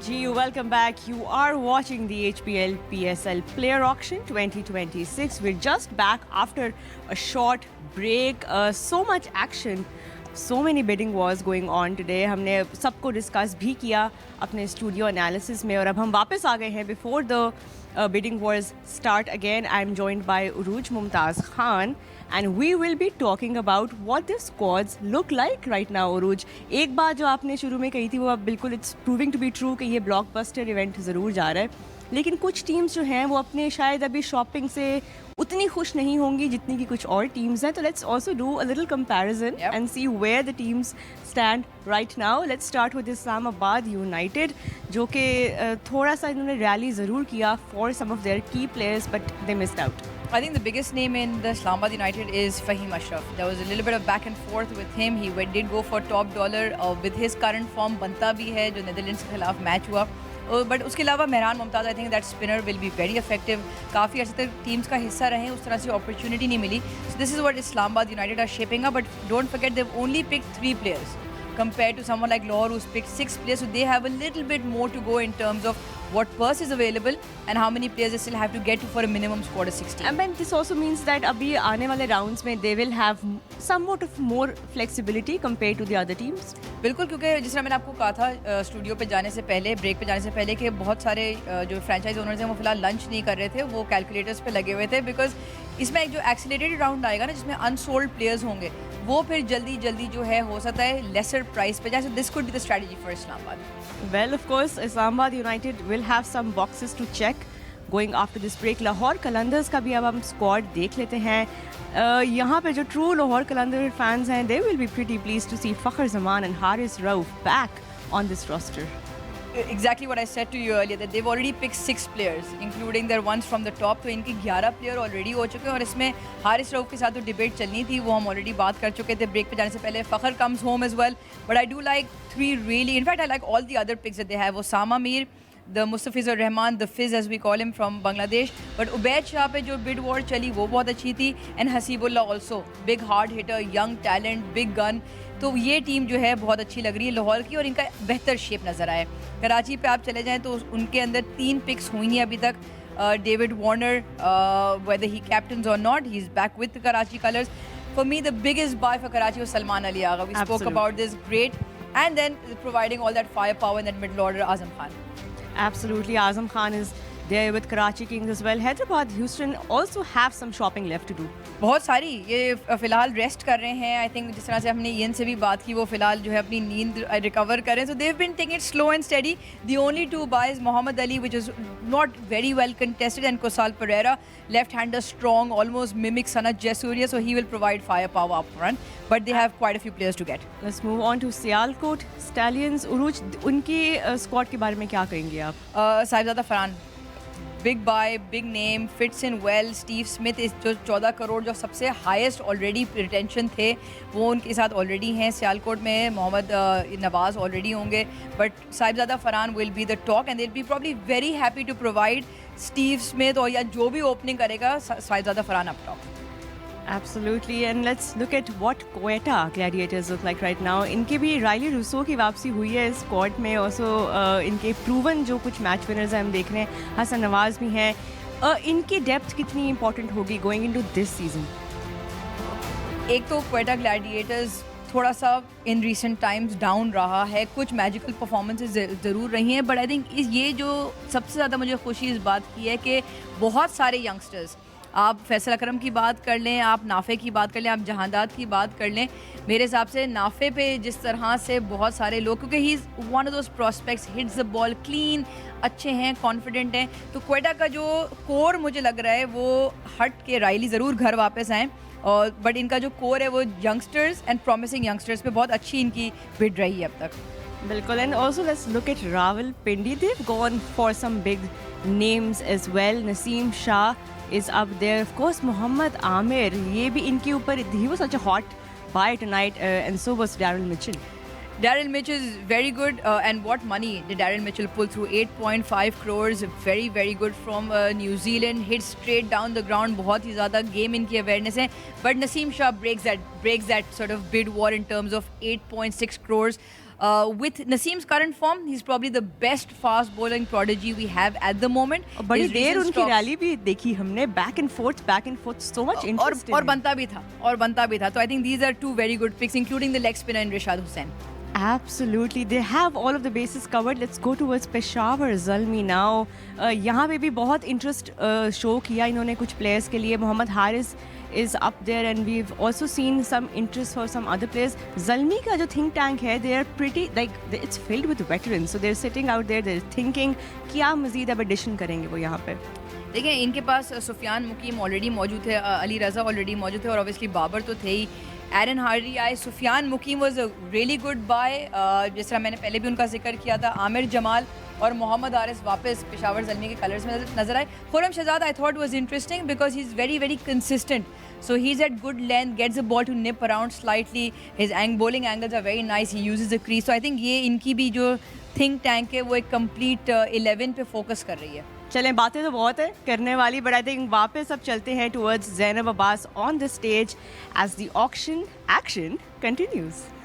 Gee, welcome back. You are watching the HPL PSL Player Auction 2026. We're just back after a short break. So much action. So many bidding wars going on today. हमने सबको discuss भी किया अपने studio analysis में और अब हम वापस आ गए हैं before the bidding wars start again. I'm joined by Uruj Mumtaz Khan and we will be talking about what the squads look like right now. Uruj, एक बात जो आपने शुरू में कही थी वो अब बिल्कुल it's proving to be true कि ये ब्लॉकबस्टर इवेंट ज़रूर जा रहा है, लेकिन कुछ टीम्स जो हैं वो अपने शायद अभी शॉपिंग से उतनी खुश नहीं होंगी जितनी कि कुछ और टीम्स हैं. तो let's also do a little comparison and see where the teams stand right now. Let's start with Islamabad united जो कि थोड़ा सा इन्होंने रैली ज़रूर किया for some of their key players but they missed out. I think the biggest name in the Islamabad United is Fahim Ashraf. There was a little bit of back and forth with him. He did go for top dollar with his current form. बनता भी है जो Netherlands के खिलाफ match हुआ. But उसके अलावा Mehran Mumtaz I think that spinner will be very effective. काफ़ी अर्से तक टीम्स का हिस्सा रहे, उस तरह से अपॉर्चुनिटी नहीं मिली. So this is what Islamabad United are shaping up. But don't forget they only picked 3 players compared to someone like Lahore who's picked 6 players. So they have a little bit more to go in terms of what purse is available and how many players they still have to get to for a minimum squad of 16. And then this also means that अभी आने वाले rounds में they will have somewhat of more flexibility compared to the other teams. बिल्कुल, क्योंकि जिस तरह मैंने आपको कहा था स्टूडियो पे जाने से पहले, ब्रेक पे जाने से पहले कि बहुत सारे जो फ्रेंचाइज ओनर्स हैं वो फिलहाल लंच नहीं कर रहे थे, वो कैलकुलेटर्स पे लगे हुए थे. बिकॉज इसमें एक जो एक्सीलरेटेड राउंड आएगा ना जिसमें अनसोल्ड प्लेयर्स होंगे वो फिर जल्दी जल्दी जो है हो सकता है लेसर प्राइस पे जाए. So this could be the strategy for Islamabad. Well, of course, Islamabad United will have some boxes to check going after this break. Lahore Qalandars का भी अब हम स्क्वाड देख लेते हैं. यहाँ पे जो ट्रू लाहौर कलंदर फैंस हैं they will be pretty pleased to see Fakhar Zaman and Haris Rauf back on this roster. Exactly what I said to you earlier that they've already picked 6 players including their ones from the top. तो इनके 11 player already हो चुके हैं और इसमें हारिस रऊफ के साथ जो डिबेट चलनी थी वो हम ऑलरेडी बात कर चुके थे ब्रेक पे जाने से पहले. Fakhar comes home as well but I do like 3 really. In fact, I like all the other picks that they have. Osama Mir, the Mustafizur Rahman, the Fizz as we call him from Bangladesh. But Ubaid Shah पे जो bid war चली वो बहुत अच्छी थी. And Hasibullah also, big hard hitter, young talent, big gun. तो ये team जो है बहुत अच्छी लग रही है लाहौर की और इनका बेहतर शेप नज़र आया. कराची पे आप चले जाएँ तो उनके अंदर 3 पिक्स हुई हैं अभी तक. David Warner, whether he captains or not, he's back with the Karachi colours. For me, the biggest buy for Karachi was Salman Ali Agha. We spoke about this, great. And then providing all that firepower in that middle order, Azam Khan. Absolutely, Azam Khan is there with Karachi Kings as well. Hyderabad, Houston also have some shopping left to do. बहुत सारी ये फ़िलहाल rest कर रहे हैं. I think जिस तरह से हमने ईन से भी बात की वो फ़िलहाल जो है अपनी नींद रिकवर करें. So they've been taking it slow and steady. The only 2 buys Mohammad Ali which is not very well contested and Kosal Perera left hander strong almost mimic Sanath Jayasuriya. So he will provide fire power up front but they have quite a few players to get. Let's move on to Sialkot Stallions. Urooj, उनकी squad के बारे में क्या कहेंगे आप? Sahibzada Farhan, big bye, big name, fits in well. Steve Smith इस जो 14 करोड़ जो सबसे हाईएस्ट ऑलरेडी रिटेंशन थे वो उनके साथ ऑलरेडी हैं. सियालकोट में मोहम्मद नवाज़ ऑलरेडी होंगे but Sahibzada Farhan will be the talk and they will be probably very happy to provide Steve Smith और या जो भी ओपनिंग करेगा Sahibzada Farhan up top. Absolutely, and let's look at what Quetta Gladiators look like right now. इनके भी Rilee Rossouw की वापसी हुई है स्क्वाड में. ऑल्सो इनके प्रूवन जो कुछ मैच विनर्स हैं हम देख रहे हैं. हसन नवाज भी हैं. इनकी डेप्थ कितनी इंपॉर्टेंट होगी गोइंग इनटू दिस सीजन? एक तो क्वेटा ग्लैडिएटर्स थोड़ा सा इन रिसेंट टाइम्स डाउन रहा है. कुछ मैजिकल परफॉर्मेंसेज ज़रूर रही हैं बट आई थिंक ये जो सबसे ज़्यादा मुझे खुशी इस बात की है कि बहुत सारे यंगस्टर्स, आप फैसल अकरम की बात कर लें, आप नाफे की बात कर लें, आप जहांदाद की बात कर लें. मेरे हिसाब से नाफे पे जिस तरह से बहुत सारे लोग, क्योंकि he is one of those prospects, hits the ball clean, अच्छे हैं, कॉन्फिडेंट हैं. तो क्वेटा का जो कोर मुझे लग रहा है वो हट के राइली ज़रूर घर वापस आएँ और बट इनका जो कोर है वो यंगस्टर्स एंड प्रॉमिसिंग यंगस्टर्स पे बहुत अच्छी इनकी बिड रही है अब तक. बिल्कुल. And also let's look at Rawalpindi. They've gone for some big names as well. Naseem Shah is up there, of course. Mohammad Amir, ये भी इनके ऊपर, he was such a hot buy tonight, and so was Daryl Mitchell. Daryl Mitchell is very good and what money did Daryl Mitchell pull through? 8.5 crores, very very good from New Zealand. Hit straight down the ground, बहुत ही ज़्यादा game इनकी awareness है. But Naseem Shah breaks that sort of bid war in terms of 8.6 crores. With Naseem's current form, he's probably the best fast bowling prodigy we have at the moment. और बड़ी His देर recent उनकी stops- rally भी देखी हमने, back and fourth, so much और interesting. बनता भी था. So I think these are two very good picks, including the leg spinner in Rishad Hussain. Absolutely, they have all of the bases covered. Let's go towards Peshawar. Zalmi now. यहाँ पे भी बहुत interest show किया इन्होंने कुछ players के लिए. Mohammad Haris is up there and we've also seen some interest for some other players. Zalmi का जो think tank है, they are pretty like it's filled with veterans. So they're sitting out there, they're thinking क्या मज़ीद अब addition करेंगे वो यहाँ पे. देखिए इनके पास सुफियान मुकीम ऑलरेडी मौजूद थे, अली रज़ा ऑलरेडी मौजूद थे और ऑब्वियसली बाबर तो थे ही. एरन हार्डी आए, Sufiyan Muqeem was a really good buy. जिस तरह मैंने पहले भी उनका जिक्र किया था. आमिर जमाल और मोहम्मद हारिस वापस पेशावर ज़ल्मी के कलर्स में नजर आए. Khurram Shahzad I thought was interesting because he is very very consistent. So he's at good length, gets the ball to nip around slightly. His bowling angles are very nice. He uses the crease. So I think ये इनकी भी जो think tank है वो एक complete 11 पे focus कर रही है. चलें, बातें तो बहुत है करने वाली, बट आई थिंक वापस अब चलते हैं towards Zainab Abbas on the stage as the auction action continues.